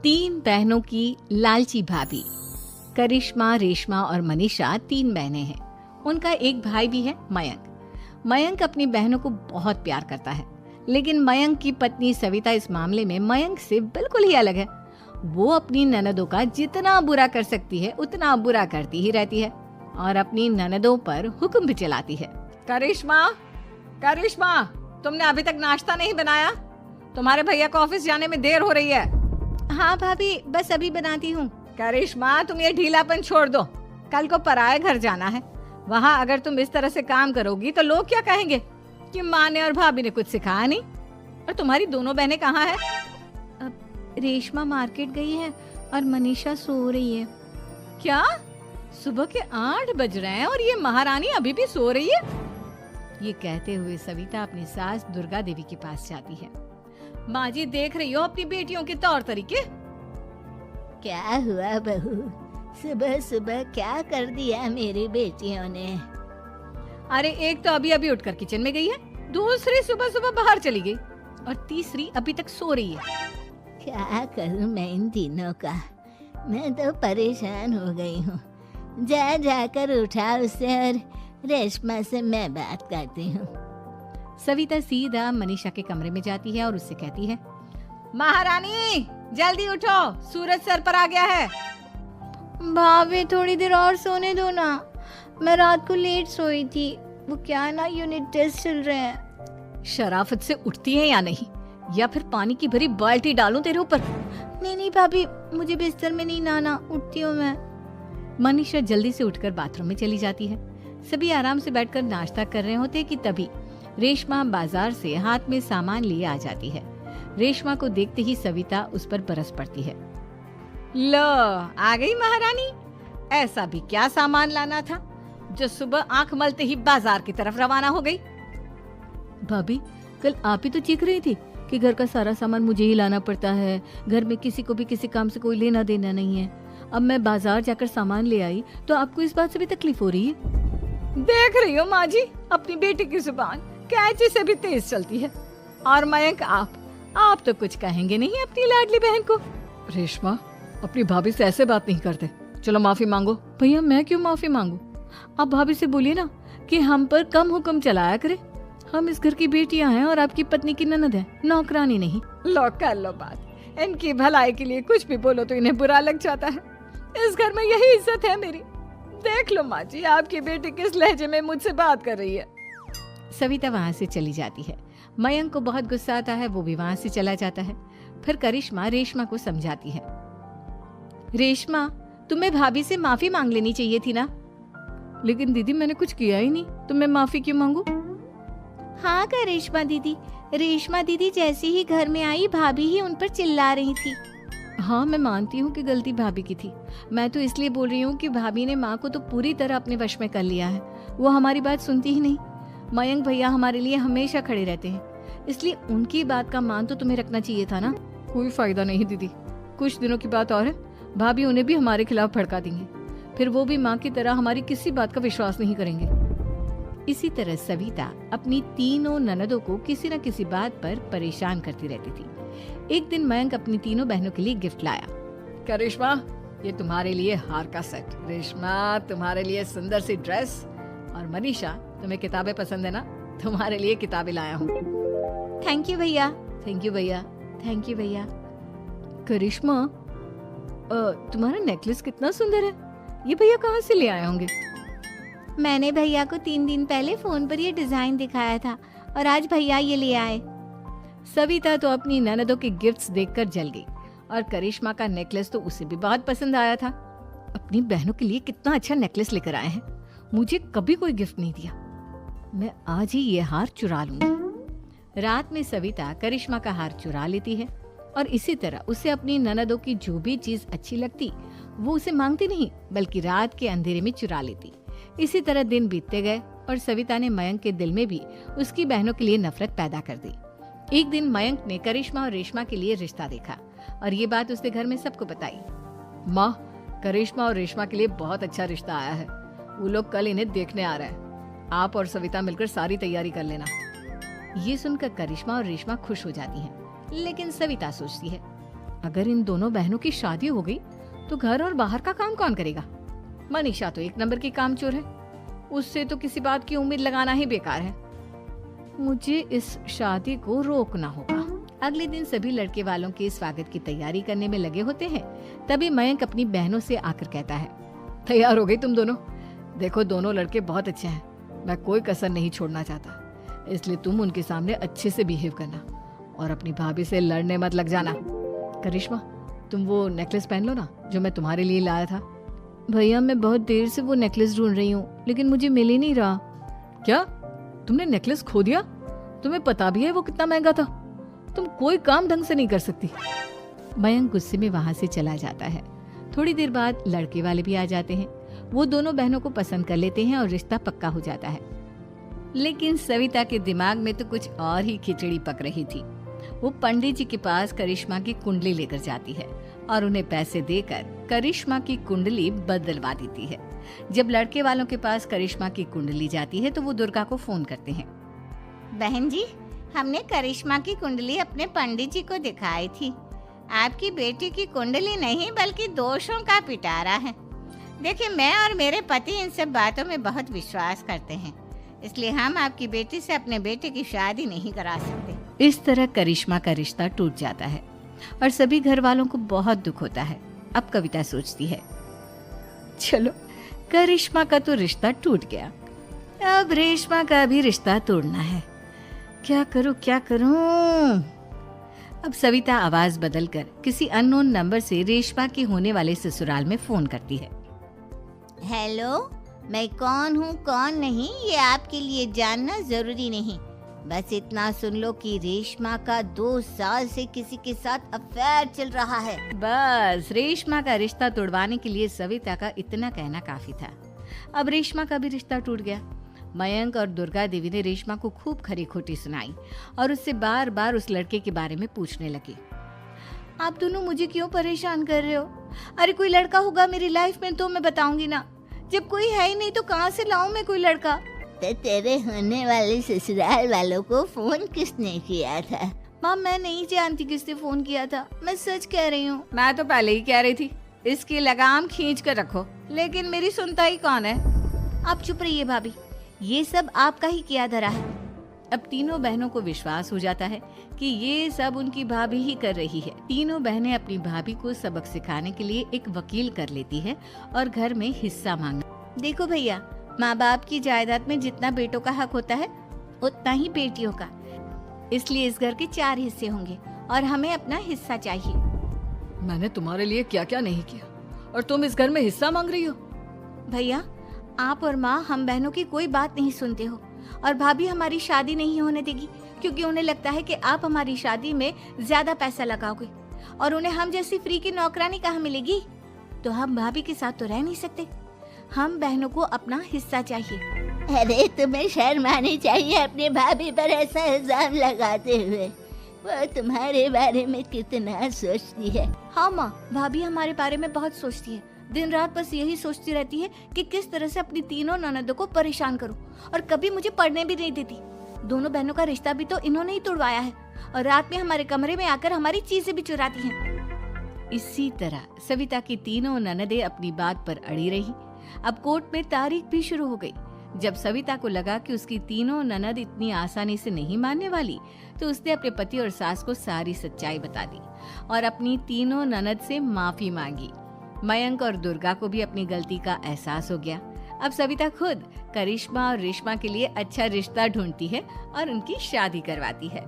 तीन बहनों की लालची भाभी। करिश्मा, रेशमा और मनीषा तीन बहनें हैं। उनका एक भाई भी है, मयंक। मयंक अपनी बहनों को बहुत प्यार करता है, लेकिन मयंक की पत्नी सविता इस मामले में मयंक से बिल्कुल ही अलग है। वो अपनी ननदों का जितना बुरा कर सकती है उतना बुरा करती ही रहती है और अपनी ननदों पर हुक्म भी चलाती है। करिश्मा, करिश्मा, तुमने अभी तक नाश्ता नहीं बनाया? तुम्हारे भैया को ऑफिस जाने में देर हो रही है। हाँ भाभी, बस अभी बनाती हूँ। करिश्मा, तुम ये ढीलापन छोड़ दो। कल को पराये घर जाना है। वहाँ अगर तुम इस तरह से काम करोगी तो लोग क्या कहेंगे कि माँ ने और भाभी ने कुछ सिखाया नहीं। और तुम्हारी दोनों बहनें कहाँ हैं? रेशमा मार्केट गई है और मनीषा सो रही है। क्या? सुबह के 8 बज रहे हैं और ये महारानी अभी भी सो रही है? ये कहते हुए सविता अपनी सास दुर्गा देवी के पास जाती है। माँ जी, देख रही हो अपनी बेटियों के तौर तरीके? क्या हुआ बहू, सुबह सुबह क्या कर दिया मेरी बेटियों ने? अरे एक तो अभी अभी उठकर किचन में गई है, दूसरी सुबह सुबह बाहर चली गई और तीसरी अभी तक सो रही है। क्या करूं मैं इन तीनों का, मैं तो परेशान हो गई हूँ। जा जाकर उठा उसे और रेशमा से मैं बात करती हूँ। सविता सीधा मनीषा के कमरे में जाती है और उससे कहती है, महारानी जल्दी उठो, सूरज सर पर आ गया है। भाभी थोड़ी देर और सोने दो ना, मैं रात को लेट सोई थी। वो क्या ना, यूनिट टेस्ट चल रहे हैं। शराफत से उठती है या नहीं, या फिर पानी की भरी बाल्टी डालूं तेरे ऊपर? नहीं भाभी, मुझे बिस्तर में नहीं नहाना, उठती हूँ मैं। मनीषा जल्दी से उठकर बाथरूम में चली जाती है। सभी आराम से बैठकर नाश्ता कर रहे होते कि तभी रेशमा बाजार से हाथ में सामान लिए आ जाती है। रेशमा को देखते ही सविता उस पर बरस पड़ती है। लो, आ गई महारानी। ऐसा भी क्या सामान लाना था जो सुबह आंख मलते ही बाजार की तरफ रवाना हो गई? भाभी, कल आप ही तो चीख रही थी कि घर का सारा सामान मुझे ही लाना पड़ता है, घर में किसी को भी किसी काम से कोई लेना देना नहीं है। अब मैं बाजार जाकर सामान ले आई तो आपको इस बात से भी तकलीफ हो रही है? देख रही हो माँ जी, अपनी बेटी की जुबान कैंची से भी तेज चलती है। और मयंक, आप तो कुछ कहेंगे नहीं अपनी लाडली बहन को? रेशमा, अपनी भाभी से ऐसे बात नहीं करते। चलो माफी मांगो। भैया, मैं क्यों माफी मांगू? आप भाभी से बोलिए ना कि हम पर कम हुक्म चलाया करे। हम इस घर की बेटियां हैं और आपकी पत्नी की ननद है, नौकरानी नहीं। लो कर लो बात। इनकी भलाई के लिए कुछ भी बोलो तो इन्हें बुरा लग जाता है। इस घर में यही इज्जत है मेरी। देख लो माँ जी, आपकी बेटी किस लहजे में मुझसे बात कर रही है। सविता वहाँ से चली जाती है। मयंक को बहुत गुस्सा आता है, वो भी वहाँ से चला जाता है। फिर करिश्मा रेशमा को समझाती है। रेशमा, तुम्हें भाभी से माफी मांग लेनी चाहिए थी ना। लेकिन दीदी, मैंने कुछ किया ही नहीं, तो मैं माफी क्यों मांगू? हाँ करिश्मा दीदी, रेशमा दीदी जैसे ही घर में आई भाभी ही उन पर चिल्ला रही थी। हाँ, मैं मानती हूँ कि गलती भाभी की थी। मैं तो इसलिए बोल रही हूँ कि भाभी ने माँ को तो पूरी तरह अपने वश में कर लिया है। वो हमारी बात सुनती ही नहीं। मयंक भैया हमारे लिए हमेशा खड़े रहते हैं, इसलिए उनकी बात का मान तो तुम्हें रखना चाहिए था ना। कोई फायदा नहीं दीदी, कुछ दिनों की बात और है, भाभी उन्हें भी हमारे खिलाफ भड़का देंगे। फिर वो भी माँ की तरह हमारी किसी बात का विश्वास नहीं करेंगे। इसी तरह सविता अपनी तीनों ननदों को किसी न किसी बात पर परेशान करती रहती थी। एक दिन मयंक अपनी तीनों बहनों के लिए गिफ्ट लाया। करिश्मा, ये तुम्हारे लिए हार का सेट। रेशमा, तुम्हारे लिए सुंदर सी ड्रेस। और मनीषा, तुम्हें किताबें पसंद है ना, तुम्हारे लिए किताबें लाया हूँ। थैंक यू भैया। थैंक यू भैया। थैंक यू भैया। करिश्मा, तुम्हारा नेकलेस कितना सुंदर है। ये भैया कहाँ से ले आए होंगे? मैंने भैया को 3 दिन पहले फोन पर ये डिजाइन दिखाया था और आज भैया ये ले आए। सविता तो अपनी ननदों के गिफ्ट्स देखकर जल गई और करिश्मा का नेकलेस तो उसे भी बहुत पसंद आया था। अपनी बहनों के लिए कितना अच्छा नेकलेस लेकर आए हैं, मुझे कभी कोई गिफ्ट नहीं दिया। मैं आज ही ये हार चुरा लूंगी। रात में सविता करिश्मा का हार चुरा लेती है और इसी तरह उसे अपनी ननदों की जो भी चीज अच्छी लगती वो उसे मांगती नहीं, बल्कि रात के अंधेरे में चुरा लेती। इसी तरह दिन बीतते गए और सविता ने मयंक के दिल में भी उसकी बहनों के लिए नफरत पैदा कर दी। एक दिन मयंक ने करिश्मा और रेशमा के लिए रिश्ता देखा और ये बात उसने घर में सबको बताई। माँ, करिश्मा और रेशमा के लिए बहुत अच्छा रिश्ता आया है। वो लोग कल इन्हें देखने आ रहे हैं। आप और सविता मिलकर सारी तैयारी कर लेना। ये सुनकर करिश्मा और रेशमा खुश हो जाती हैं, लेकिन सविता सोचती है, अगर इन दोनों बहनों की शादी हो गई तो घर और बाहर का काम कौन करेगा? मनीषा तो एक नंबर की कामचोर है, उससे तो किसी बात की उम्मीद लगाना ही बेकार है। मुझे इस शादी को रोकना होगा। अगले दिन सभी लड़के वालों के स्वागत की तैयारी करने में लगे होते हैं। तभी मयंक अपनी बहनों से आकर कहता है, तैयार हो गई तुम दोनों? देखो दोनों लड़के बहुत अच्छे हैं, मैं कोई कसर नहीं छोड़ना चाहता, इसलिए तुम उनके सामने अच्छे से बिहेव करना और अपनी भाभी से लड़ने मत लग जाना। करिश्मा, तुम वो नेकलेस पहन लो ना जो मैं तुम्हारे लिए लाया था। भैया मैं बहुत देर से वो नेकलेस ढूंढ रही हूँ, लेकिन मुझे मिल ही नहीं रहा। क्या तुमने नेकलेस खो दिया? तुम्हें पता भी है वो कितना महंगा था? तुम कोई काम ढंग से नहीं कर सकती। मयंक गुस्से में वहां से चला जाता है। थोड़ी देर बाद लड़के वाले भी आ जाते हैं। वो दोनों बहनों को पसंद कर लेते हैं और रिश्ता पक्का हो जाता है। लेकिन सविता के दिमाग में तो कुछ और ही खिचड़ी पक रही थी। वो पंडित जी के पास करिश्मा की कुंडली लेकर जाती है और उन्हें पैसे देकर करिश्मा की कुंडली बदलवा देती है। जब लड़के वालों के पास करिश्मा की कुंडली जाती है तो वो दुर्गा को फोन करते हैं। बहन जी, हमने करिश्मा की कुंडली अपने पंडित जी को दिखाई थी। आपकी बेटी की कुंडली नहीं बल्कि दोषों का पिटारा है। देखिए, मैं और मेरे पति इन सब बातों में बहुत विश्वास करते हैं, इसलिए हम आपकी बेटी से अपने बेटे की शादी नहीं करा सकते। इस तरह करिश्मा का रिश्ता टूट जाता है और सभी घर वालों को बहुत दुख होता है। अब कविता सोचती है, चलो करिश्मा का तो रिश्ता टूट गया, अब रेशमा का भी रिश्ता तोड़ना है। क्या करूं? अब सविता आवाज बदलकर किसी अननोन नंबर से रेशमा के होने वाले ससुराल में फोन करती है। हेलो, मैं कौन हूँ कौन नहीं ये आपके लिए जानना जरूरी नहीं, बस इतना सुन लो कि रेशमा का 2 साल से किसी के साथ अफेयर चल रहा है। बस रेशमा का रिश्ता तोड़वाने के लिए सविता का इतना कहना काफी था। अब रेशमा का भी रिश्ता टूट गया। मयंक और दुर्गा देवी ने रेशमा को खूब खरी खोटी सुनाई और उससे बार बार उस लड़के के बारे में पूछने लगी। आप दोनों मुझे क्यों परेशान कर रहे हो? अरे कोई लड़का होगा मेरी लाइफ में तो मैं बताऊंगी ना, जब कोई है ही नहीं तो कहाँ से लाऊं मैं कोई लड़का? तो तेरे होने वाले ससुराल वालों को फोन किसने किया था? माँ, मैं नहीं जानती किसने फोन किया था, मैं सच कह रही हूँ। मैं तो पहले ही कह रही थी इसकी लगाम खींच कर रखो, लेकिन मेरी सुनता ही कौन है। आप चुप रहिए भाभी, ये सब आपका ही किया धरा है। अब तीनों बहनों को विश्वास हो जाता है कि ये सब उनकी भाभी ही कर रही है। तीनों बहनें अपनी भाभी को सबक सिखाने के लिए एक वकील कर लेती है और घर में हिस्सा मांगना। देखो भैया, माँ बाप की जायदाद में जितना बेटों का हक होता है उतना ही बेटियों का, इसलिए इस घर के 4 हिस्से होंगे और हमें अपना हिस्सा चाहिए। मैंने तुम्हारे लिए क्या क्या नहीं किया और तुम इस घर में हिस्सा मांग रही हो? भैया, आप और माँ हम बहनों की कोई बात नहीं सुनते हो और भाभी हमारी शादी नहीं होने देगी क्योंकि उन्हें लगता है कि आप हमारी शादी में ज्यादा पैसा लगाओगे और उन्हें हम जैसी फ्री की नौकरानी कहाँ मिलेगी। तो हम भाभी के साथ तो रह नहीं सकते, हम बहनों को अपना हिस्सा चाहिए। अरे तुम्हें शर्म आनी चाहिए अपने भाभी पर ऐसा इल्जाम लगाते हुए। वो तुम्हारे बारे में कितना सोचती है। हाँ माँ, भाभी हमारे बारे में बहुत सोचती है, दिन रात बस यही सोचती रहती है कि किस तरह से अपनी तीनों ननदों को परेशान करूं और कभी मुझे पढ़ने भी नहीं देती। दोनों बहनों का रिश्ता भी तो इन्होंने ही तोड़वाया है और रात में हमारे कमरे में आकर हमारी चीजें भी चुराती हैं। इसी तरह सविता की तीनों ननदें अपनी बात पर अड़ी रही। अब कोर्ट में तारीख भी शुरू हो गई। जब सविता को लगा कि उसकी तीनों ननद इतनी आसानी से नहीं मानने वाली, तो उसने अपने पति और सास को सारी सच्चाई बता दी और अपनी तीनों ननद से माफी मांगी। मयंक और दुर्गा को भी अपनी गलती का एहसास हो गया। अब सविता खुद करिश्मा और रेशमा के लिए अच्छा रिश्ता ढूंढती है और उनकी शादी करवाती है।